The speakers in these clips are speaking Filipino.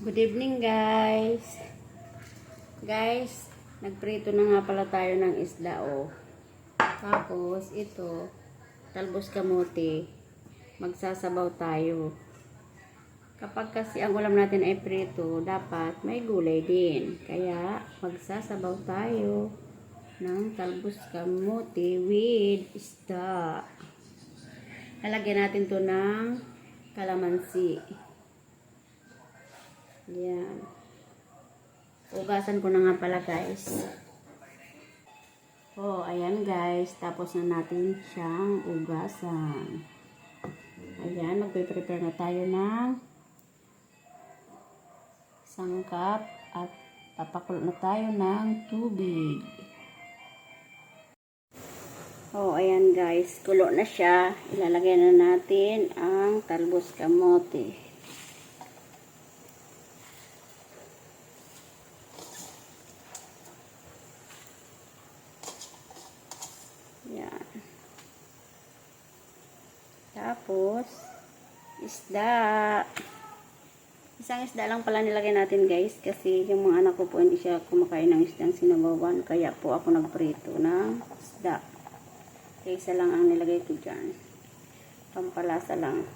Good evening guys. Guys, nagprito na nga pala tayo ng isda Tapos ito, talbos kamote. Magsasabaw tayo. Kapag kasi ang ulam natin ay prito, dapat may gulay din. Kaya magsasabaw tayo ng talbos kamote with isda. Lalagyan natin to ng kalamansi. Yan. Ugasan ko na nga pala guys. Ayan guys. Tapos na natin siyang ugasan. Ayan. Magpe-prepare na tayo ng sangkap at papakulo na tayo ng tubig. Ayan guys. Kulo na siya. Ilalagay na natin ang talbos kamote. Yan. Tapos, isda. Isang isda lang pala nilagay natin guys. Kasi yung mga anak ko po hindi siya kumakain ng isdang sinabawan. Kaya po ako nagprito ng isda. Kaya isa lang ang nilagay ko dyan. Pampalasa lang.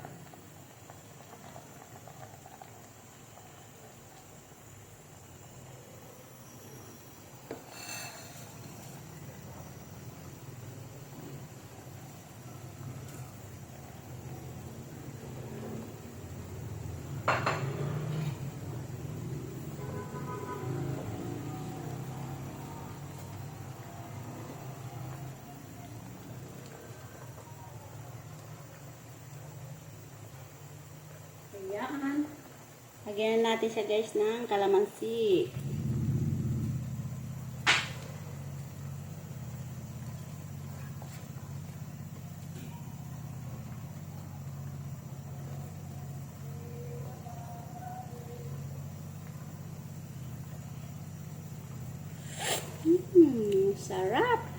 Ayan. Lagyan natin siya guys ng kalamansi. Sarap!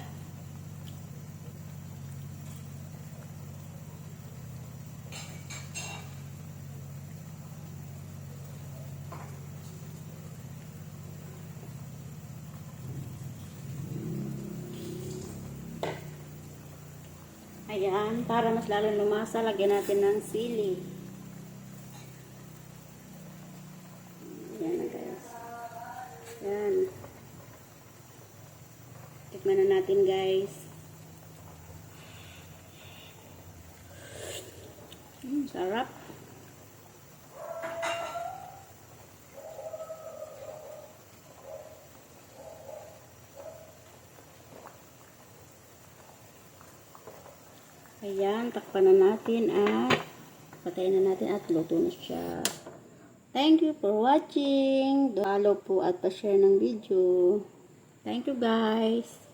Ayan, para mas lalong lumasa, lagyan natin ng sili. Ayan na guys. Ayan. Tikman na natin guys. Sarap. Ayan, takpan na natin at patayin na natin at luto na siya. Thank you for watching. Follow po at pa-share ng video. Thank you guys.